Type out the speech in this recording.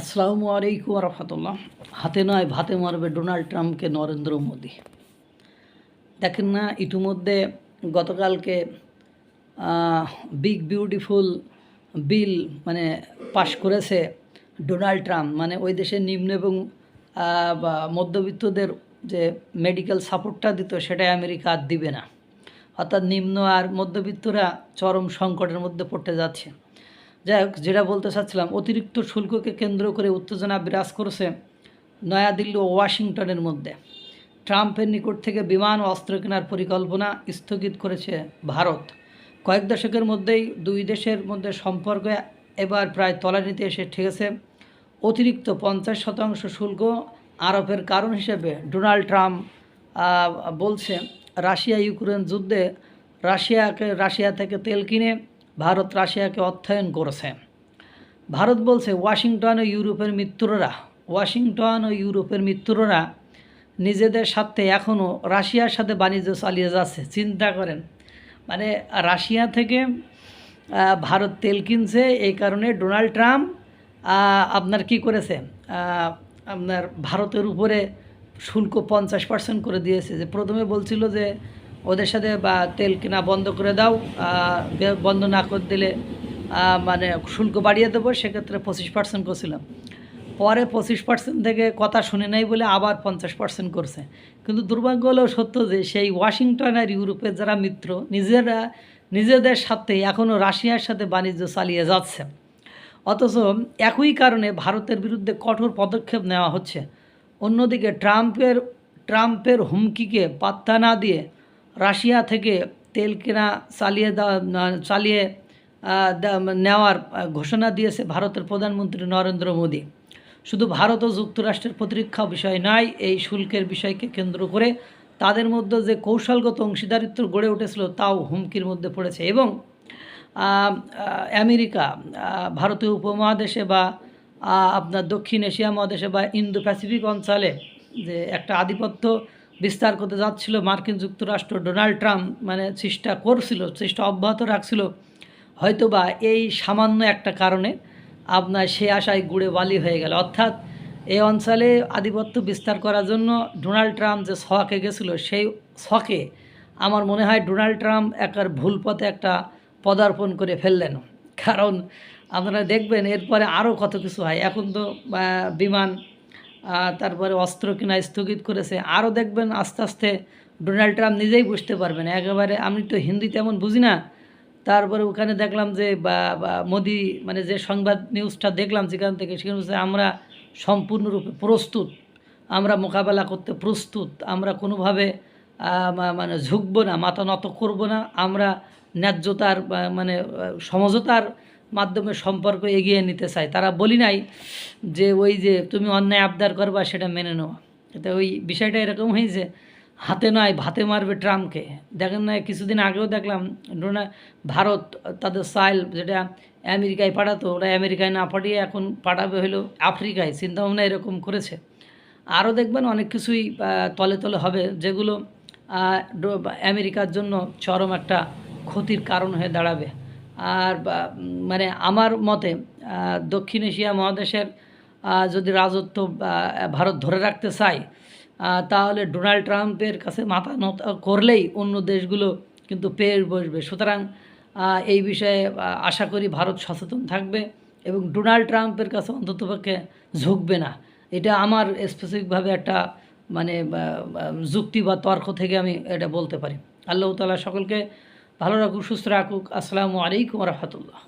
আসসালামু আলাইকুম রহমতুল্লাহ। হাতে নয় ভাতে মারবে ডোনাল্ড ট্রাম্পকে নরেন্দ্র মোদী। দেখেন না, ইতিমধ্যে গতকালকে বিগ বিউটিফুল বিল পাশ করেছে ডোনাল্ড ট্রাম্প। ওই দেশের নিম্ন এবং বা মধ্যবিত্তদের যে মেডিকেল সাপোর্টটা দিত সেটা আমেরিকা আর দিবে না। অর্থাৎ নিম্ন আর মধ্যবিত্তরা চরম সংকটের মধ্যে পড়তে যাচ্ছে। যাই হোক, যেটা বলতে চাচ্ছিলাম, অতিরিক্ত শুল্ককে কেন্দ্র করে উত্তেজনা বিরাজ করছে নয়াদিল্লি ও ওয়াশিংটনের মধ্যে। ট্রাম্পের নিকট থেকে বিমান ও অস্ত্র কেনার পরিকল্পনা স্থগিত করেছে ভারত। কয়েক দশকের মধ্যেই দুই দেশের মধ্যে সম্পর্ক এবার প্রায় তলানিতে এসে ঠেকেছে। অতিরিক্ত 50% শুল্ক আরোপের কারণ হিসেবে ডোনাল্ড ট্রাম্প বলছে, রাশিয়া ইউক্রেন যুদ্ধে রাশিয়া থেকে তেল কিনে ভারত রাশিয়াকে অর্থায়ন করেছে। ভারত বলছে ওয়াশিংটন ও ইউরোপের মিত্ররা নিজেদের স্বার্থে এখনও রাশিয়ার সাথে বাণিজ্য চালিয়ে যাচ্ছে। চিন্তা করেন, রাশিয়া থেকে ভারত তেল কিনছে, এই কারণে ডোনাল্ড ট্রাম্প আপনার কি করেছে, আপনার ভারতের উপরে শুল্ক 50% করে দিয়েছে। যে প্রথমে বলছিল যে ওদের সাথে তেল কেনা বন্ধ করে দাও, বন্ধ না করে দিলে শুল্ক বাড়িয়ে দেবো, সেক্ষেত্রে 25% করছিলাম। পরে 25% থেকে কথা শুনে নাই বলে আবার 50% করছে। কিন্তু দুর্ভাগ্য হলেও সত্য যে সেই ওয়াশিংটন আর ইউরোপের যারা মিত্র নিজেদের সাথে এখনও রাশিয়ার সাথে বাণিজ্য চালিয়ে যাচ্ছে। অথচ একই কারণে ভারতের বিরুদ্ধে কঠোর পদক্ষেপ নেওয়া হচ্ছে। অন্যদিকে ট্রাম্পের হুমকিকে পাত্তা না দিয়ে রাশিয়া থেকে তেল কেনা চালিয়ে নেওয়ার ঘোষণা দিয়েছে ভারতের প্রধানমন্ত্রী নরেন্দ্র মোদী। শুধু ভারত ও যুক্তরাষ্ট্রের প্রতিরক্ষা বিষয় নয়, এই শুল্কের বিষয়কে কেন্দ্র করে তাদের মধ্যে যে কৌশলগত অংশীদারিত্ব গড়ে উঠেছিল তাও হুমকির মধ্যে পড়েছে। এবং আমেরিকা ভারতীয় উপমহাদেশে বা আপনার দক্ষিণ এশিয়া মহাদেশে বা ইন্দো প্যাসিফিক অঞ্চলে যে একটা আধিপত্য বিস্তার করতে যাচ্ছিল মার্কিন যুক্তরাষ্ট্র, ডোনাল্ড ট্রাম্প চেষ্টা অব্যাহত রাখছিল। হয়তোবা এই সামান্য একটা কারণে আপনার সে আশায় গুড়ে বালি হয়ে গেল। অর্থাৎ এই অঞ্চলে আধিপত্য বিস্তার করার জন্য ডোনাল্ড ট্রাম্প যে শখে গেছিলো, সেই শখে আমার মনে হয় ডোনাল্ড ট্রাম্প একার ভুল পথে একটা পদার্পণ করে ফেললেন। কারণ আপনারা দেখবেন এরপরে আরও কত কিছু হয়। এখন তো বিমান, তারপরে অস্ত্র কেনা স্থগিত করেছে। আরও দেখবেন আস্তে আস্তে ডোনাল্ড ট্রাম্প নিজেই বুঝতে পারবেন। একেবারে আমি তো হিন্দি তেমন বুঝি না, তারপরে ওখানে দেখলাম যে মোদি যে সংবাদ নিউজটা দেখলাম যেখান থেকে, সেখানে বলছে আমরা সম্পূর্ণরূপে প্রস্তুত, আমরা মোকাবেলা করতে প্রস্তুত, আমরা কোনোভাবে ঝুঁকবো না, মাথা নত করব না, আমরা ন্যায্যতার সমঝোতার মাধ্যমে সম্পর্ক এগিয়ে নিতে চাই। তারা বলি নাই যে ওই যে তুমি অন্যায় আবদার করবা সেটা মেনে নেওয়া। এতে ওই বিষয়টা এরকম হয়েছে, হাতে নয় ভাতে মারবে ট্রাম্পকে। দেখেন না, কিছুদিন আগেও দেখলাম ভারত তাদের সাইল যেটা আমেরিকায় পাঠাতো, ওরা আমেরিকায় না পাঠিয়ে এখন পাঠাবে হলো আফ্রিকায়। চিন্তাভাবনা এরকম করেছে। আরও দেখবেন অনেক কিছুই তলে তলে হবে, যেগুলো আমেরিকার জন্য চরম একটা ক্ষতির কারণ হয়ে দাঁড়াবে। আর আমার মতে দক্ষিণ এশিয়া মহাদেশের যদি রাজত্ব ভারত ধরে রাখতে চায়, তাহলে ডোনাল্ড ট্রাম্পের কাছে মাথা নত করলেই অন্য দেশগুলো কিন্তু পেয়ে বসবে। সুতরাং এই বিষয়ে আশা করি ভারত সচেতন থাকবে এবং ডোনাল্ড ট্রাম্পের কাছে অন্ততপক্ষে ঝুঁকবে না। এটা আমার স্পেসিফিকভাবে একটা যুক্তি বা তর্ক থেকে আমি এটা বলতে পারি। আল্লাহ তাআলা সকলকে ভালো রাখুক, সুস্থ রাখুক। আসসালামু আলাইকুম রহমতুল্লাহ।